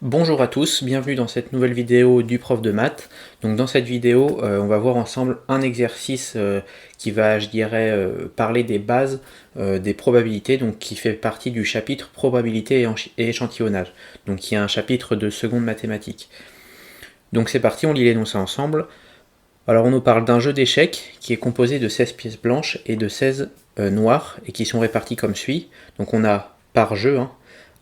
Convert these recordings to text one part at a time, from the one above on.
Bonjour à tous, bienvenue dans cette nouvelle vidéo du prof de maths. Donc dans cette vidéo, on va voir ensemble un exercice qui va, je dirais, parler des bases des probabilités, donc qui fait partie du chapitre probabilité et échantillonnage, donc qui est un chapitre de seconde mathématiques. Donc c'est parti, on lit l'énoncé ensemble. Alors on nous parle d'un jeu d'échecs qui est composé de 16 pièces blanches et de 16 noires, et qui sont réparties comme suit. Donc on a par jeu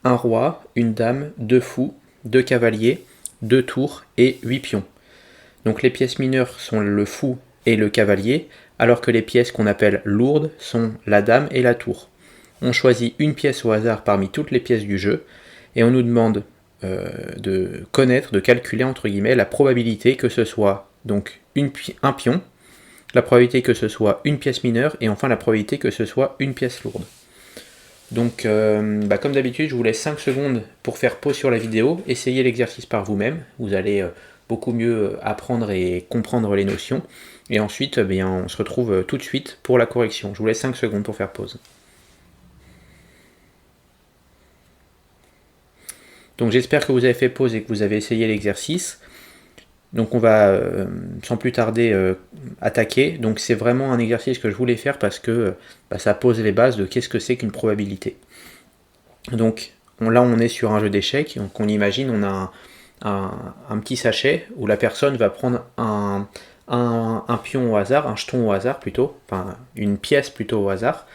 un roi, une dame, deux fous, 2 cavaliers, 2 tours et 8 pions. Donc les pièces mineures sont le fou et le cavalier, alors que les pièces qu'on appelle lourdes sont la dame et la tour. On choisit une pièce au hasard parmi toutes les pièces du jeu, et on nous demande de connaître, de calculer entre guillemets la probabilité que ce soit donc un pion, la probabilité que ce soit une pièce mineure, et enfin la probabilité que ce soit une pièce lourde. Donc, comme d'habitude, je vous laisse 5 secondes pour faire pause sur la vidéo, essayez l'exercice par vous-même, vous allez beaucoup mieux apprendre et comprendre les notions, et ensuite, on se retrouve tout de suite pour la correction. Je vous laisse 5 secondes pour faire pause. Donc j'espère que vous avez fait pause et que vous avez essayé l'exercice. Donc on va sans plus tarder attaquer. Donc c'est vraiment un exercice que je voulais faire parce que ça pose les bases de qu'est-ce que c'est qu'une probabilité. Donc là on est sur un jeu d'échecs, donc on imagine on a un petit sachet où la personne va prendre un pion au hasard, un jeton au hasard plutôt, enfin une pièce plutôt au hasard,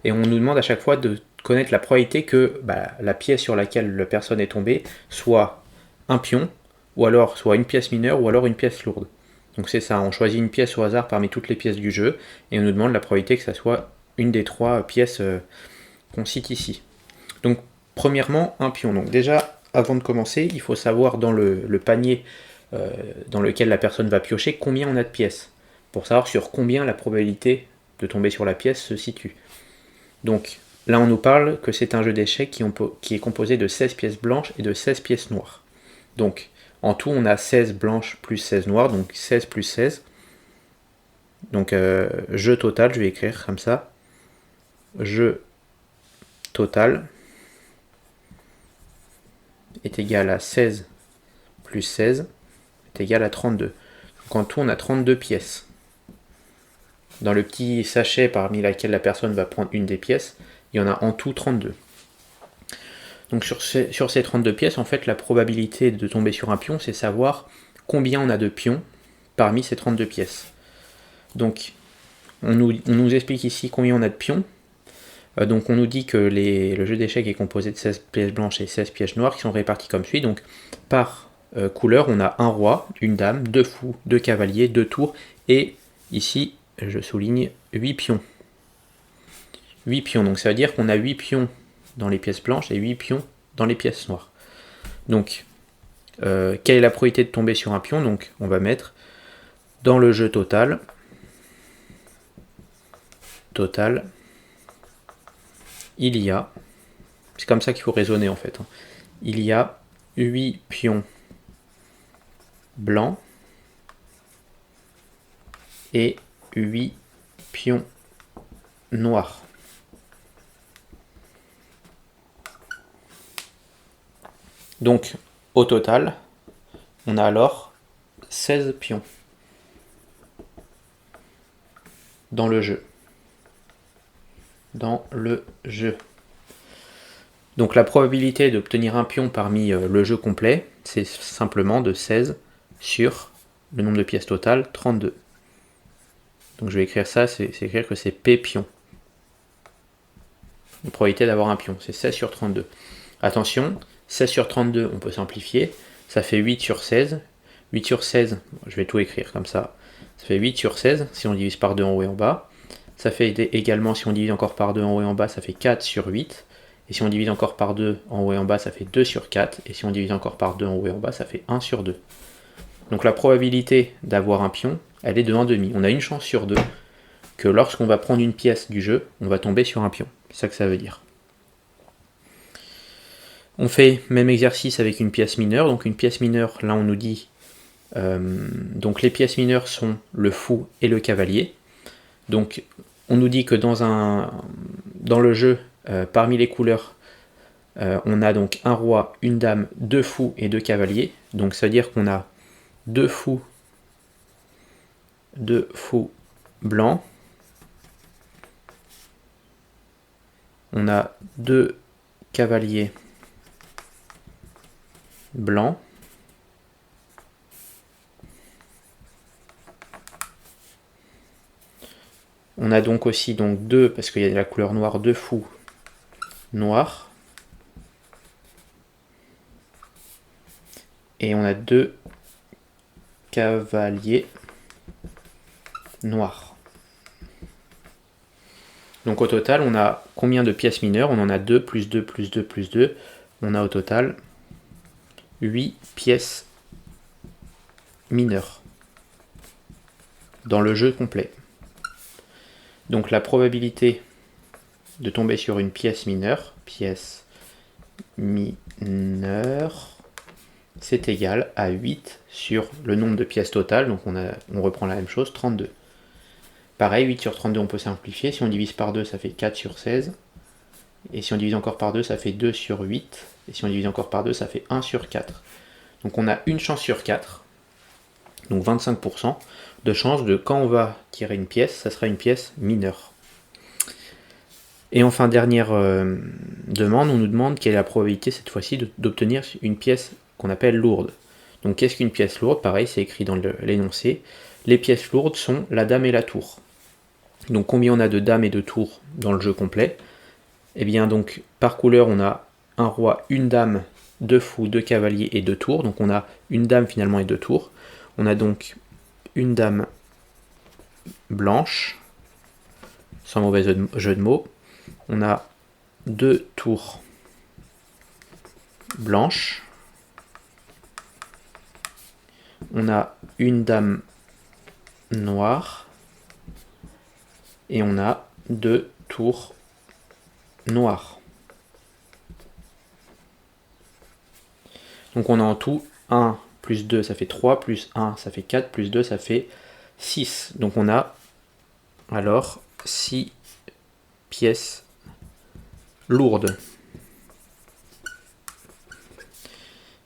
et on nous demande à chaque fois de connaître la probabilité que la pièce sur laquelle la personne est tombée soit un pion, ou alors soit une pièce mineure, ou alors une pièce lourde. Donc c'est ça, on choisit une pièce au hasard parmi toutes les pièces du jeu, et on nous demande la probabilité que ça soit une des trois pièces qu'on cite ici. Donc premièrement, un pion. Donc déjà, avant de commencer, il faut savoir dans le panier dans lequel la personne va piocher combien on a de pièces, pour savoir sur combien la probabilité de tomber sur la pièce se situe. Donc là on nous parle que c'est un jeu d'échecs qui est composé de 16 pièces blanches et de 16 pièces noires. Donc en tout on a 16 blanches plus 16 noires, donc 16 plus 16. Donc jeu total, je vais écrire comme ça. Jeu total est égal à 16 plus 16 est égal à 32. Donc en tout on a 32 pièces. Dans le petit sachet parmi laquelle la personne va prendre une des pièces, il y en a en tout 32. Donc sur ces 32 pièces, en fait, la probabilité de tomber sur un pion, c'est savoir combien on a de pions parmi ces 32 pièces. Donc on nous explique ici combien on a de pions. Donc on nous dit que le jeu d'échecs est composé de 16 pièces blanches et 16 pièces noires qui sont réparties comme suit. Donc par couleur, on a un roi, une dame, deux fous, deux cavaliers, deux tours, et ici, je souligne 8 pions. 8 pions, donc ça veut dire qu'on a 8 pions dans les pièces blanches et 8 pions dans les pièces noires. Donc, quelle est la probabilité de tomber sur un pion? Donc, on va mettre dans le jeu total, il y a, c'est comme ça qu'il faut raisonner en fait, il y a 8 pions blancs et 8 pions noirs. Donc, au total, on a alors 16 pions dans le jeu. Donc la probabilité d'obtenir un pion parmi le jeu complet, c'est simplement de 16 sur le nombre de pièces totales, 32. Donc je vais écrire ça, c'est écrire que c'est P pion. La probabilité d'avoir un pion, c'est 16 sur 32. Attention, 16 sur 32, on peut simplifier, ça fait 8 sur 16. 8 sur 16, je vais tout écrire comme ça, ça fait 8 sur 16 si on divise par 2 en haut et en bas. Ça fait également, si on divise encore par 2 en haut et en bas, ça fait 4 sur 8. Et si on divise encore par 2 en haut et en bas, ça fait 2 sur 4. Et si on divise encore par 2 en haut et en bas, ça fait 1 sur 2. Donc la probabilité d'avoir un pion, elle est de 1,5. On a une chance sur 2 que lorsqu'on va prendre une pièce du jeu, on va tomber sur un pion. C'est ça que ça veut dire. On fait même exercice avec une pièce mineure. Donc une pièce mineure, là on nous dit... donc les pièces mineures sont le fou et le cavalier. Donc on nous dit que dans le jeu, parmi les couleurs, On a donc un roi, une dame, deux fous et deux cavaliers. Donc ça veut dire qu'on a deux fous blancs. On a deux cavaliers blancs. On a donc aussi deux, parce qu'il y a de la couleur noire, deux fous noirs. Et on a deux cavaliers noirs. Donc au total, on a combien de pièces mineures? On en a 2, plus 2, plus 2, plus 2. On a au total 8 pièces mineures dans le jeu complet. Donc la probabilité de tomber sur une pièce mineure, c'est égal à 8 sur le nombre de pièces totales. Donc on reprend la même chose, 32. Pareil, 8 sur 32, on peut simplifier. Si on divise par 2, ça fait 4 sur 16. Et si on divise encore par 2, ça fait 2 sur 8. Et si on divise encore par 2, ça fait 1 sur 4. Donc on a une chance sur 4, donc 25% de chance de quand on va tirer une pièce, ça sera une pièce mineure. Et enfin, dernière demande, on nous demande quelle est la probabilité cette fois-ci d'obtenir une pièce qu'on appelle lourde. Donc qu'est-ce qu'une pièce lourde? Pareil, c'est écrit dans l'énoncé. Les pièces lourdes sont la dame et la tour. Donc combien on a de dames et de tours dans le jeu complet? Eh bien donc par couleur on a un roi, une dame, deux fous, deux cavaliers et deux tours. Donc on a une dame finalement et deux tours. On a donc une dame blanche, sans mauvais jeu de mots. On a deux tours blanches. On a une dame noire. Et on a deux tours noirs. Donc on a en tout 1 plus 2, ça fait 3, plus 1, ça fait 4, plus 2, ça fait 6. Donc on a alors 6 pièces lourdes.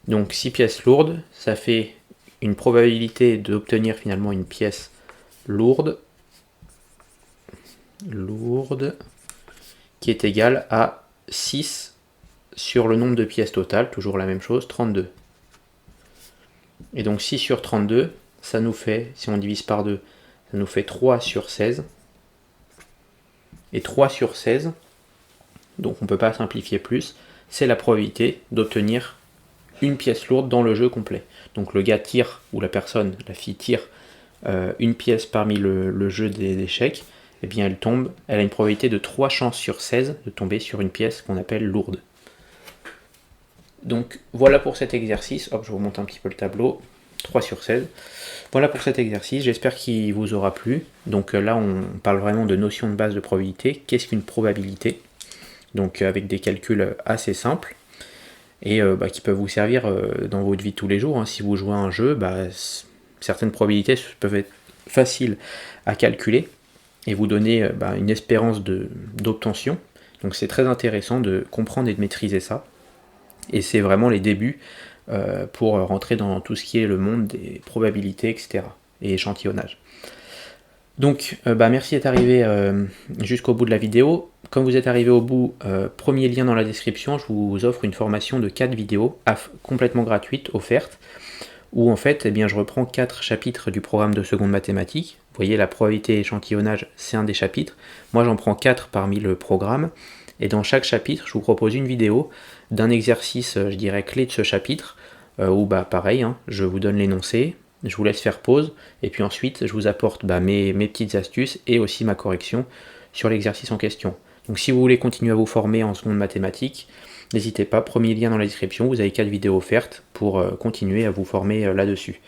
Donc 6 pièces lourdes, ça fait une probabilité d'obtenir finalement une pièce lourde qui est égale à 6 sur le nombre de pièces totales, toujours la même chose, 32. Et donc 6 sur 32, ça nous fait, si on divise par 2, ça nous fait 3 sur 16. Et 3 sur 16, donc on ne peut pas simplifier plus, c'est la probabilité d'obtenir une pièce lourde dans le jeu complet. Donc le gars tire, ou la personne, la fille tire une pièce parmi le jeu d'échecs, et bien elle a une probabilité de 3 chances sur 16 de tomber sur une pièce qu'on appelle lourde. Donc voilà pour cet exercice. Hop, je vous montre un petit peu le tableau. 3 sur 16. Voilà pour cet exercice, j'espère qu'il vous aura plu. Donc là on parle vraiment de notion de base de probabilité. Qu'est-ce qu'une probabilité? Donc avec des calculs assez simples et qui peuvent vous servir dans votre vie de tous les jours. Si vous jouez à un jeu, certaines probabilités peuvent être faciles à calculer et vous donner une espérance d'obtention. Donc c'est très intéressant de comprendre et de maîtriser ça. Et c'est vraiment les débuts pour rentrer dans tout ce qui est le monde des probabilités, etc. et échantillonnage. Donc merci d'être arrivé jusqu'au bout de la vidéo. Comme vous êtes arrivé au bout, premier lien dans la description, je vous offre une formation de 4 vidéos complètement gratuite, offerte, où en fait je reprends 4 chapitres du programme de seconde mathématiques. Vous voyez, la probabilité et échantillonnage, c'est un des chapitres. Moi j'en prends 4 parmi le programme, et dans chaque chapitre, je vous propose une vidéo d'un exercice, je dirais, clé de ce chapitre, où pareil, je vous donne l'énoncé, je vous laisse faire pause, et puis ensuite je vous apporte mes petites astuces et aussi ma correction sur l'exercice en question. Donc si vous voulez continuer à vous former en seconde mathématiques, n'hésitez pas, premier lien dans la description, vous avez 4 vidéos offertes pour continuer à vous former là-dessus.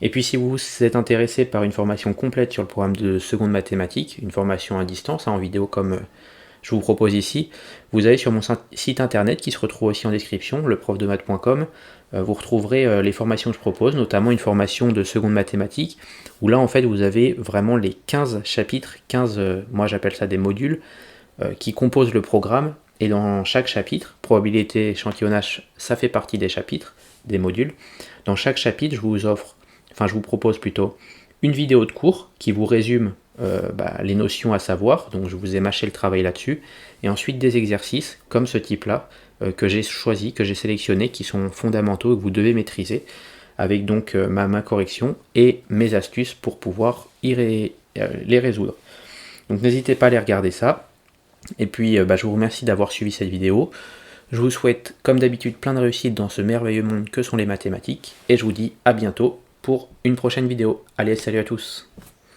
Et puis si vous êtes intéressé par une formation complète sur le programme de seconde mathématiques, une formation à distance, en vidéo comme je vous propose ici, vous allez sur mon site internet qui se retrouve aussi en description, leprofdemaths.com, vous retrouverez les formations que je propose, notamment une formation de seconde mathématiques, où là en fait vous avez vraiment les 15 chapitres, 15, moi j'appelle ça des modules, qui composent le programme, Et dans chaque chapitre, probabilité, échantillonnage, ça fait partie des chapitres, des modules. Dans chaque chapitre, je vous propose plutôt une vidéo de cours qui vous résume les notions à savoir, donc je vous ai mâché le travail là-dessus, et ensuite des exercices comme ce type-là, que j'ai choisi, que j'ai sélectionné, qui sont fondamentaux et que vous devez maîtriser, avec donc ma correction et mes astuces pour pouvoir les résoudre. Donc n'hésitez pas à aller regarder ça. Et puis je vous remercie d'avoir suivi cette vidéo. Je vous souhaite comme d'habitude plein de réussite dans ce merveilleux monde que sont les mathématiques. Et je vous dis à bientôt pour une prochaine vidéo. Allez, salut à tous!